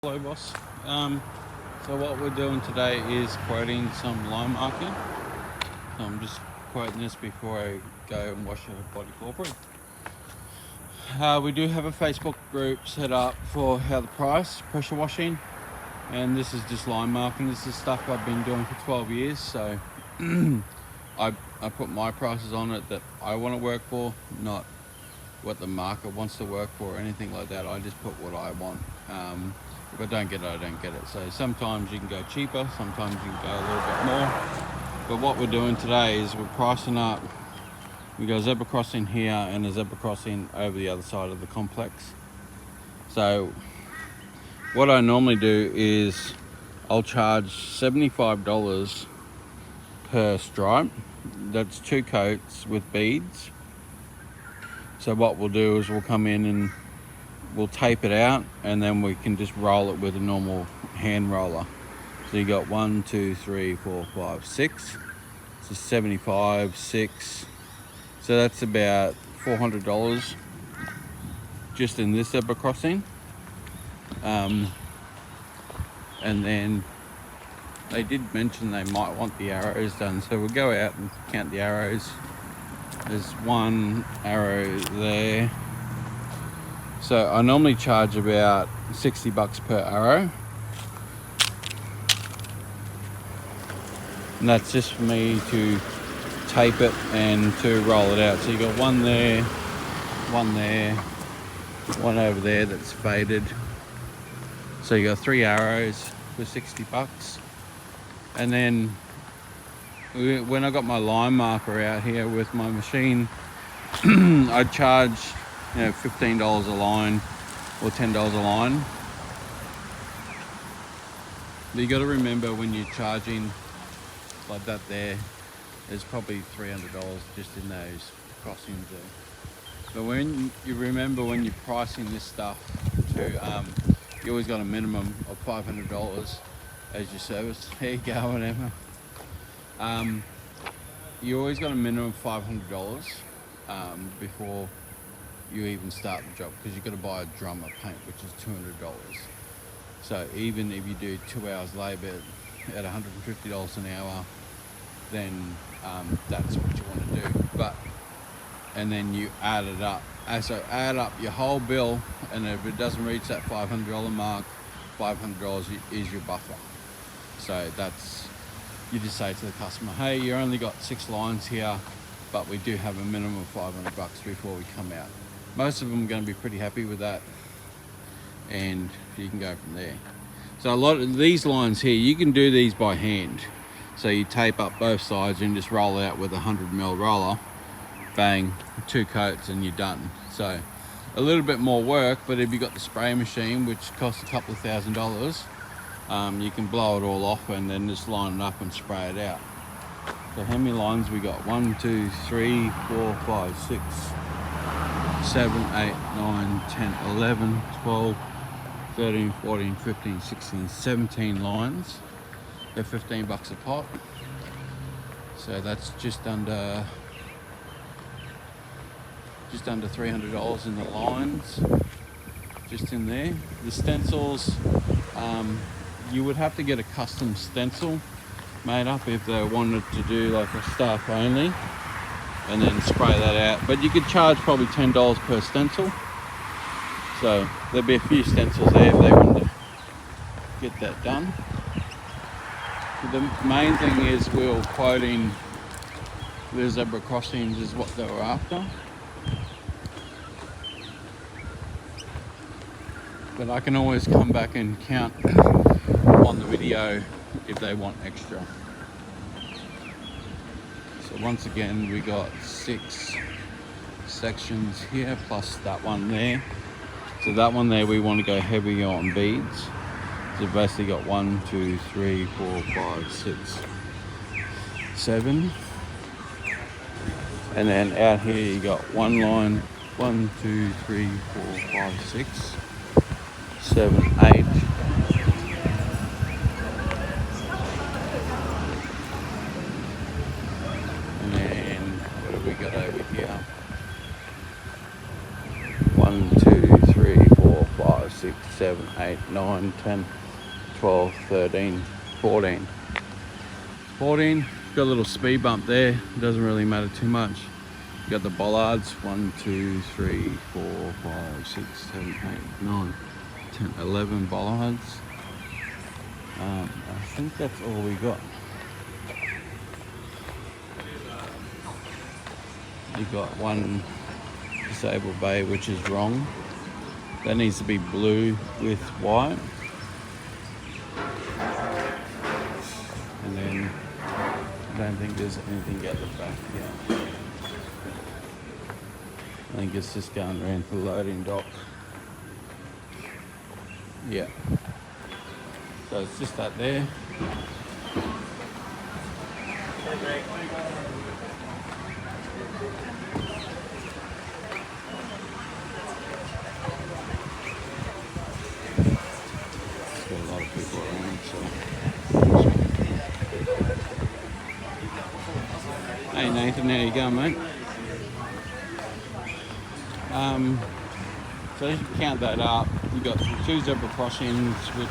Hello boss. So what we're doing today is quoting some line marking. So I'm just quoting this before I go and wash a body corporate. We do have a Facebook group set up for how the price, pressure washing, and this is just line marking. This is stuff I've been doing for 12 years, so I put my prices on it that I want to work for, not what the market wants to work for or anything like that. I just put what I want. If I don't get it, I don't get it. So sometimes you can go cheaper, sometimes you can go a little bit more. But what we're doing today is we're pricing up. We got a zebra crossing here and a zebra crossing over the other side of the complex. So what I normally do is I'll charge $75 per stripe. That's 2 coats with beads. So what we'll do is we'll come in and we'll tape it out, and then we can just roll it with a normal hand roller. So you got 1, 2, 3, 4, 5, 6. So 75, 6. So that's about $400 just in this zebra crossing. And then they did mention they might want the arrows done, so we'll go out and count the arrows. There's 1 arrow there. So I normally charge about $60 per arrow. And that's just for me to tape it and to roll it out. So you got 1 there, 1 there, 1 over there that's faded. So you got 3 arrows for $60. And then when I got my line marker out here with my machine, I charge $15 a line or $10 a line. But you got to remember when you're charging like that there's probably $300 just in those crossings there. But when you remember when you're pricing this stuff to, you always got a minimum of $500 as your service. There you go, whatever. You always got a minimum of $500 before you even start the job, because you've got to buy a drum of paint, which is $200. So even if you do 2 hours labour at $150 an hour, then that's what you want to do. And then you add it up. So add up your whole bill, and if it doesn't reach that $500 mark, $500 is your buffer. So that's, you just say to the customer, hey, you only got 6 lines here, but we do have a minimum of $500 before we come out. Most of them are going to be pretty happy with that, and you can go from there. So a lot of these lines here, you can do these by hand. So you tape up both sides and just roll out with a 100mm roller, bang, 2 coats and you're done. So a little bit more work, but if you've got the spray machine, which costs a couple of $1,000s, you can blow it all off and then just line it up and spray it out. So how many lines we got? 1, 2, 3, 4, 5, 6, 7, 8, 9, 10, 11, 12, 13, 14, 15, 16, 17 lines. They're $15 a pop. So that's just under $300 in the lines, just in there. The stencils, you would have to get a custom stencil made up if they wanted to do like a staff only, and then spray that out. But you could charge probably $10 per stencil. So there'd be a few stencils there if they wanted to get that done. But the main thing is we were quoting the zebra crossings is what they were after. But I can always come back and count on the video if they want extra. So once again, we got 6 sections here plus that one there. So that one there, we want to go heavy on beads. So basically got 1, 2, 3, 4, 5, 6, 7. And then out here you got 1 line, 1, 2, 3, 4, 5, 6, 7, 8. And then what have we got over here? 1, 2, 3, 4, 5, 6, 7, 8, 9, 10, 12, 13, 14. 14, got a little speed bump there. It doesn't really matter too much. You got the bollards, 1, 2, 3, 4, 5, 6, 7, 8, 9, 10, 11 bollards. I think that's all we got. You got one disabled bay, which is wrong. That needs to be blue with white. And then I don't think there's anything at the back here. I think it's just going around to the loading dock. Yeah. So it's just that there. Got a lot of people around, so. Hey Nathan, how you going, mate? So if you count that up, you got 2 zebra crossings, which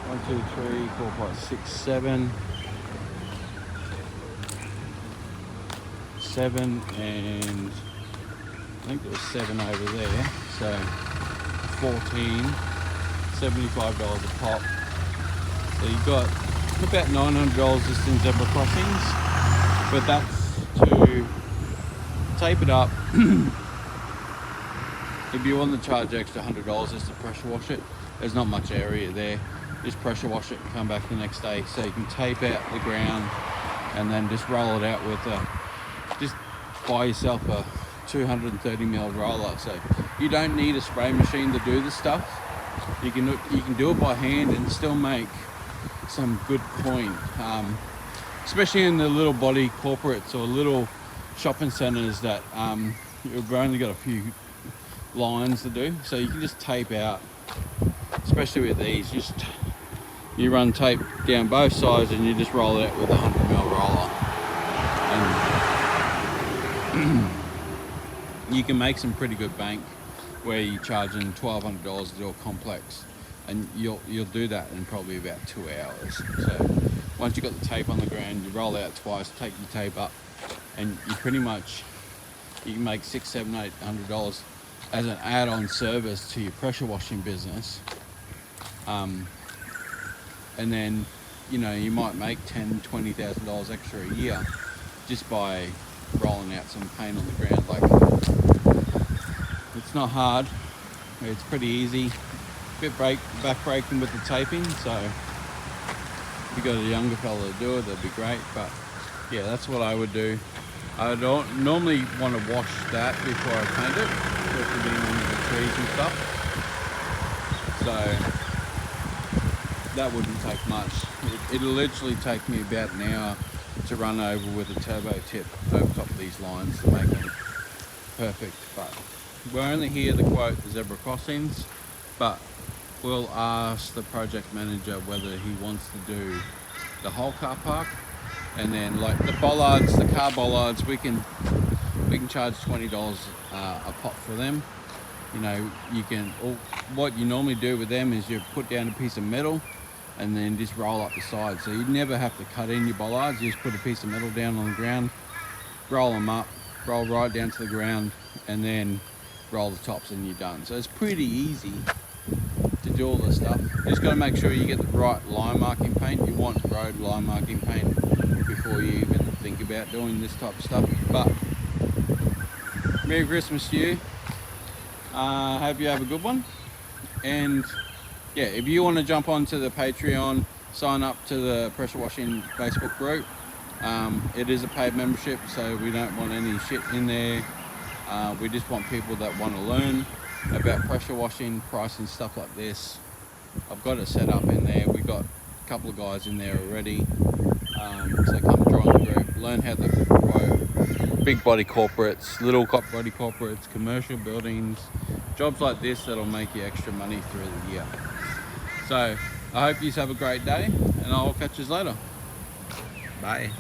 1, 2, 3, 4, 5, 6, 7, 7, and I think there was 7 over there. So 14, $75 a pop. So you got about $900 just in zebra crossings, but that's to tape it up. If you want to charge extra $100 just to pressure wash it, there's not much area there. Just pressure wash it and come back the next day. So you can tape out the ground and then just roll it out with just buy yourself a 230mm roller. So you don't need a spray machine to do this stuff. You can do it by hand and still make some good coin, especially in the little body corporates or little shopping centers that you've only got a few lines to do. So you can just tape out, especially with these, you run tape down both sides and you just roll it out with a 100mm roller, and you can make some pretty good bank where you're charging $1,200 to do a complex, and you'll do that in probably about 2 hours. So once you've got the tape on the ground, you roll out twice, take your tape up, and you can make $600, $700, $800 as an add-on service to your pressure washing business. And then you might make $10,000, $20,000 extra a year just by rolling out some paint on the ground. Like, it's not hard, it's pretty easy. Bit back breaking with the taping, so if you got a younger fella to do it, that'd be great. But yeah, that's what I would do. I don't normally want to wash that before I paint it, especially being under the trees and stuff. So that wouldn't take much. It'll literally take me about an hour to run over with a turbo tip over top of these lines to make them perfect. But we're only here to quote the zebra crossings, but we'll ask the project manager whether he wants to do the whole car park. And then like the bollards, the car bollards, we can charge $20 a pop for them. You can, or what you normally do with them is you put down a piece of metal and then just roll up the side. So you never have to cut in your bollards. You just put a piece of metal down on the ground, roll them up, roll right down to the ground, and then roll the tops, and you're done. So it's pretty easy to do all this stuff. You just got to make sure you get the right line marking paint. You want road line marking paint before you even think about doing this type of stuff. But Merry Christmas to you. Hope you have a good one. And yeah, if you want to jump onto the Patreon, sign up to the pressure washing Facebook group. It is a paid membership, so we don't want any shit in there. We just want people that want to learn about pressure washing, pricing, stuff like this. I've got it set up in there. We got a couple of guys in there already. So come join the group, learn how to quote big body corporates, little body corporates, commercial buildings, jobs like this that'll make you extra money through the year. So I hope you have a great day, and I'll catch you later. Bye.